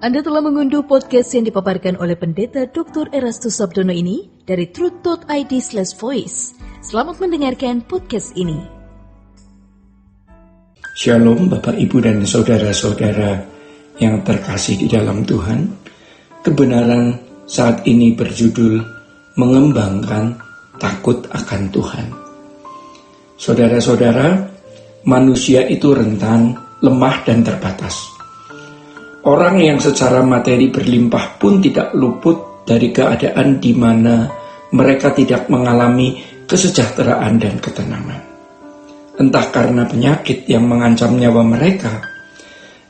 Anda telah mengunduh podcast yang dipaparkan oleh Pendeta Dr. Erastus Sabdono ini dari truth.id/voice. Selamat mendengarkan podcast ini. Shalom Bapak Ibu dan Saudara-saudara yang terkasih di dalam Tuhan. Kebenaran saat ini berjudul Mengembangkan Takut akan Tuhan. Saudara-saudara, manusia itu rentan, lemah dan terbatas. Orang yang secara materi berlimpah pun tidak luput dari keadaan di mana mereka tidak mengalami kesejahteraan dan ketenangan. Entah karena penyakit yang mengancam nyawa mereka,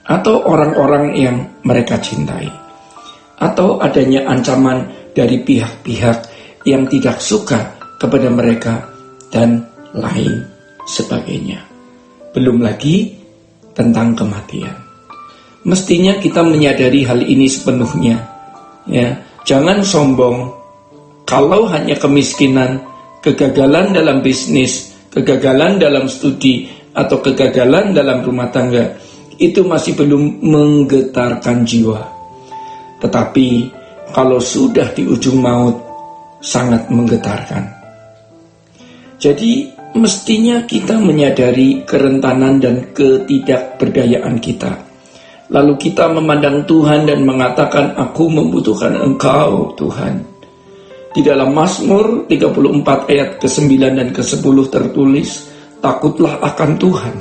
atau orang-orang yang mereka cintai, atau adanya ancaman dari pihak-pihak yang tidak suka kepada mereka, dan lain sebagainya. Belum lagi tentang kematian. Mestinya kita menyadari hal ini sepenuhnya. Ya, jangan sombong. Kalau hanya kemiskinan, kegagalan dalam bisnis, kegagalan dalam studi, atau kegagalan dalam rumah tangga, itu masih belum menggetarkan jiwa. Tetapi kalau sudah di ujung maut, sangat menggetarkan. Jadi mestinya kita menyadari kerentanan dan ketidakberdayaan kita. Lalu kita memandang Tuhan dan mengatakan, aku membutuhkan Engkau Tuhan. Di dalam Mazmur 34 ayat ke-9 dan ke-10 tertulis, takutlah akan Tuhan,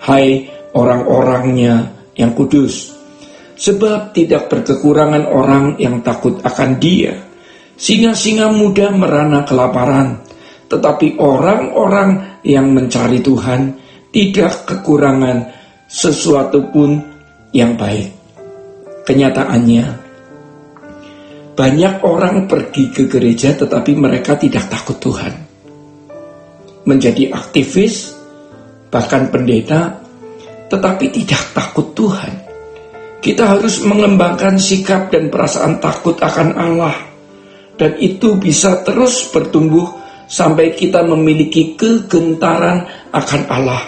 hai orang-orangnya yang kudus. Sebab tidak berkekurangan orang yang takut akan Dia. Singa-singa muda merana kelaparan, tetapi orang-orang yang mencari Tuhan tidak kekurangan sesuatu pun yang baik. Kenyataannya, banyak orang pergi ke gereja tetapi mereka tidak takut Tuhan. Menjadi aktivis, bahkan pendeta, tetapi tidak takut Tuhan. Kita harus mengembangkan sikap dan perasaan takut akan Allah. Dan itu bisa terus bertumbuh sampai kita memiliki kegentaran akan Allah.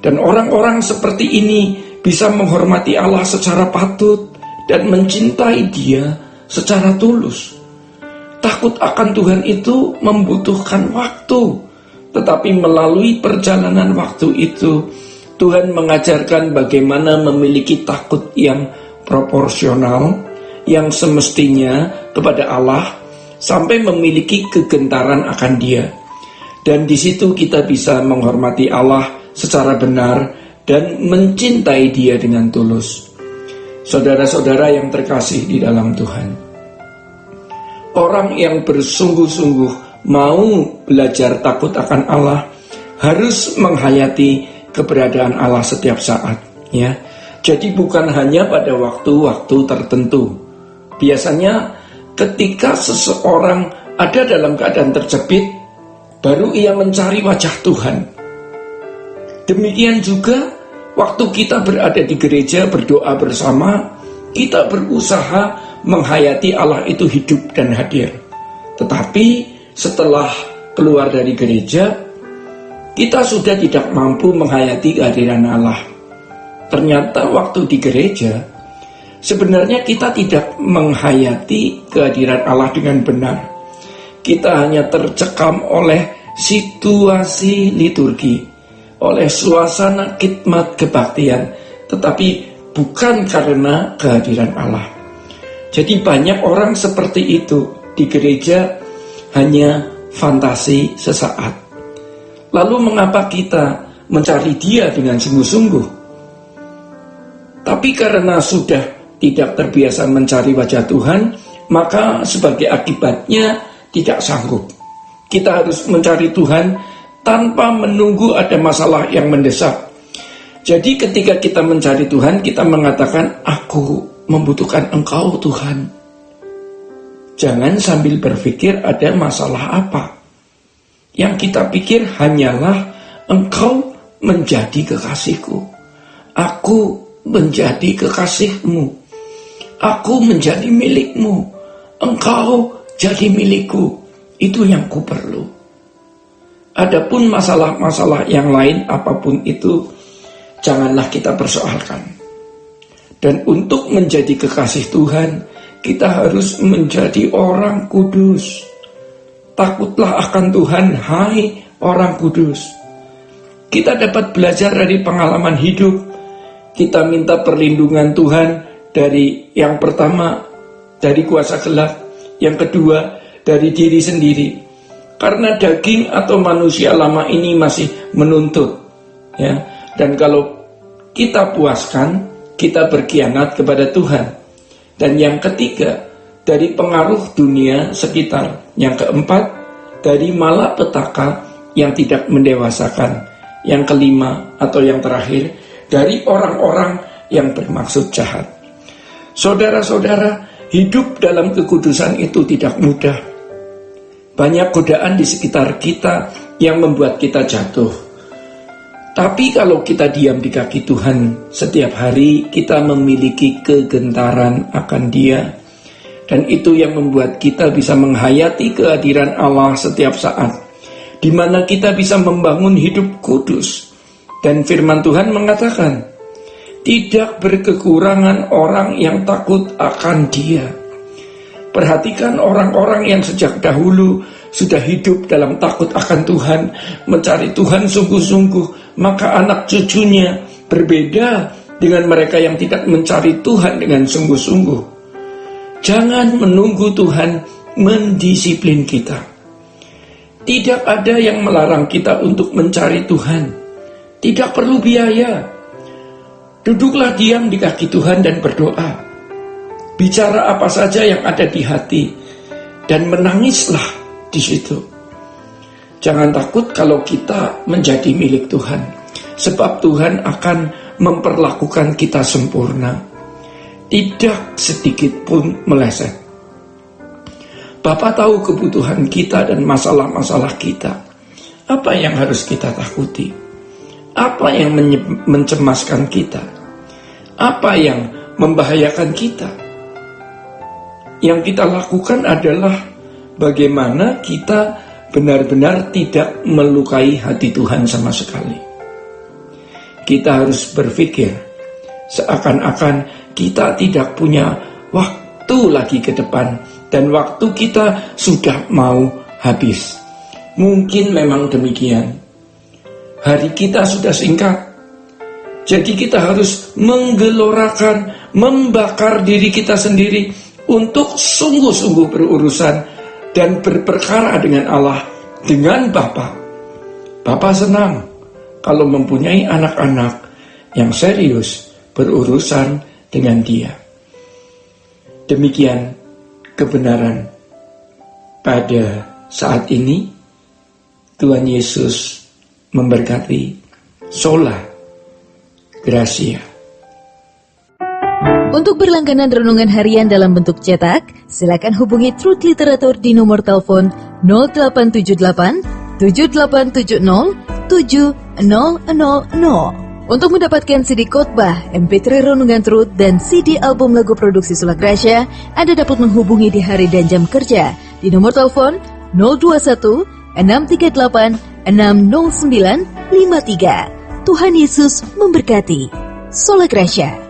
Dan orang-orang seperti ini bisa menghormati Allah secara patut dan mencintai Dia secara tulus. Takut akan Tuhan itu membutuhkan waktu, tetapi melalui perjalanan waktu itu, Tuhan mengajarkan bagaimana memiliki takut yang proporsional, yang semestinya kepada Allah, sampai memiliki kegentaran akan Dia. Dan di situ kita bisa menghormati Allah secara benar dan mencintai Dia dengan tulus. Saudara-saudara yang terkasih di dalam Tuhan, orang yang bersungguh-sungguh mau belajar takut akan Allah harus menghayati keberadaan Allah setiap saat, ya. Jadi bukan hanya pada waktu-waktu tertentu. Biasanya ketika seseorang ada dalam keadaan terjepit, baru ia mencari wajah Tuhan. Demikian juga waktu kita berada di gereja berdoa bersama, kita berusaha menghayati Allah itu hidup dan hadir. Tetapi setelah keluar dari gereja, kita sudah tidak mampu menghayati kehadiran Allah. Ternyata waktu di gereja, sebenarnya kita tidak menghayati kehadiran Allah dengan benar. Kita hanya tercekam oleh situasi liturgi, oleh suasana khidmat kebaktian, tetapi bukan karena kehadiran Allah. Jadi banyak orang seperti itu di gereja hanya fantasi sesaat. Lalu mengapa kita mencari Dia dengan sungguh-sungguh? Tapi karena sudah tidak terbiasa mencari wajah Tuhan, maka sebagai akibatnya tidak sanggup. Kita harus mencari Tuhan tanpa menunggu ada masalah yang mendesak. Jadi ketika kita mencari Tuhan, kita mengatakan, aku membutuhkan Engkau Tuhan. Jangan sambil berpikir ada masalah apa. Yang kita pikir hanyalah Engkau menjadi kekasihku. Aku menjadi kekasihmu. Aku menjadi milikmu. Engkau jadi milikku. Itu yang ku perlu. Adapun masalah-masalah yang lain apapun itu, janganlah kita persoalkan. Dan untuk menjadi kekasih Tuhan, kita harus menjadi orang kudus. Takutlah akan Tuhan, hai orang kudus. Kita dapat belajar dari pengalaman hidup. Kita minta perlindungan Tuhan dari yang pertama, dari kuasa gelap. Yang kedua, dari diri sendiri. Karena daging atau manusia lama ini masih menuntut. Ya. Dan kalau kita puaskan, kita berkhianat kepada Tuhan. Dan yang ketiga, dari pengaruh dunia sekitar. Yang keempat, dari malapetaka yang tidak mendewasakan. Yang kelima atau yang terakhir, dari orang-orang yang bermaksud jahat. Saudara-saudara, hidup dalam kekudusan itu tidak mudah. Banyak godaan di sekitar kita yang membuat kita jatuh. Tapi kalau kita diam di kaki Tuhan, setiap hari kita memiliki kegentaran akan Dia. Dan itu yang membuat kita bisa menghayati kehadiran Allah setiap saat, di mana kita bisa membangun hidup kudus. Dan firman Tuhan mengatakan, tidak berkekurangan orang yang takut akan Dia. Perhatikan orang-orang yang sejak dahulu sudah hidup dalam takut akan Tuhan, mencari Tuhan sungguh-sungguh, maka anak cucunya berbeda dengan mereka yang tidak mencari Tuhan dengan sungguh-sungguh. Jangan menunggu Tuhan mendisiplin kita. Tidak ada yang melarang kita untuk mencari Tuhan. Tidak perlu biaya. Duduklah diam di kaki Tuhan dan berdoa. Bicara apa saja yang ada di hati dan menangislah di situ. Jangan takut kalau kita menjadi milik Tuhan, sebab Tuhan akan memperlakukan kita sempurna. Tidak sedikit pun meleset. Bapa tahu kebutuhan kita dan masalah-masalah kita. Apa yang harus kita takuti? Apa yang mencemaskan kita? Apa yang membahayakan kita? Yang kita lakukan adalah bagaimana kita benar-benar tidak melukai hati Tuhan sama sekali. Kita harus berpikir seakan-akan kita tidak punya waktu lagi ke depan dan waktu kita sudah mau habis. Mungkin memang demikian. Hari kita sudah singkat. Jadi kita harus menggelorakan, membakar diri kita sendiri untuk sungguh-sungguh berurusan dan berperkara dengan Allah, dengan Bapa. Bapa senang kalau mempunyai anak-anak yang serius berurusan dengan Dia. Demikian kebenaran pada saat ini. Tuhan Yesus memberkati. Sola Gracia. Untuk berlangganan renungan harian dalam bentuk cetak, silakan hubungi Truth Literatur di nomor telepon 0878 7870 7000. Untuk mendapatkan CD khotbah, MP3 renungan Truth, dan CD album lagu produksi Sola Gracia, Anda dapat menghubungi di hari dan jam kerja di nomor telepon 021 638 60953. Tuhan Yesus memberkati. Sola Gracia.